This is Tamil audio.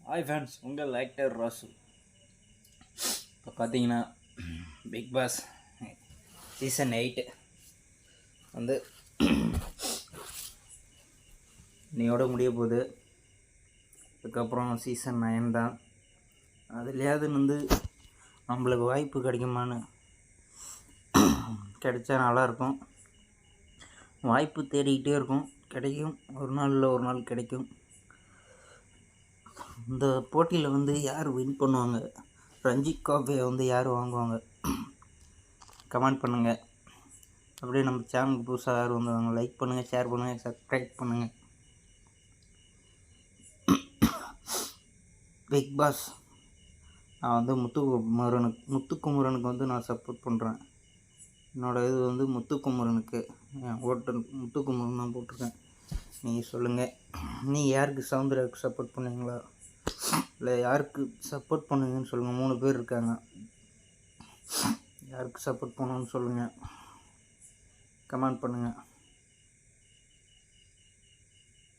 ஹாய் ஃப்ரெண்ட்ஸ், உங்கள் ஆக்டர் ராசு. இப்போ பார்த்தீங்கன்னா பிக் பாஸ் சீசன் 8 வந்து இன்னையோட முடிய போகுது. அதுக்கப்புறம் சீசன் 9 தான். அதுலேயாவது வந்து நம்மளுக்கு வாய்ப்பு கிடைக்குமான்னு கிடைச்சா நல்லாயிருக்கும். வாய்ப்பு தேடிக்கிட்டே இருக்கும், கிடைக்கும். ஒரு நாள் இல்லை ஒரு நாள் கிடைக்கும். இந்த போட்டியில் வந்து யார் வின் பண்ணுவாங்க, ரஞ்சி கோப்பையை வந்து யார் வாங்குவாங்க, கமெண்ட் பண்ணுங்கள். அப்படியே நம்ம சேனலுக்கு புதுசாக யார் வந்தாங்க லைக் பண்ணுங்கள், ஷேர் பண்ணுங்கள், சப்ஸ்கிரைப் பண்ணுங்கள். பிக் பாஸ் நான் வந்து முத்துக்குமரனுக்கு வந்து நான் சப்போர்ட் பண்ணுறேன். என்னோடய இது வந்து முத்துக்குமரனுக்கு, என் ஓட்டு முத்துக்குமரன் தான் போட்டிருக்கேன். நீங்கள் சொல்லுங்கள், நீ யாருக்கு சவுந்தராவுக்கு சப்போர்ட் பண்ணுவீங்களா இல்லை யாருக்கு சப்போர்ட் பண்ணுவீங்கன்னு சொல்லுங்கள். 3 பேர் இருக்காங்க, யாருக்கு சப்போர்ட் பண்ணணும்னு சொல்லுங்கள், கமெண்ட் பண்ணுங்கள்.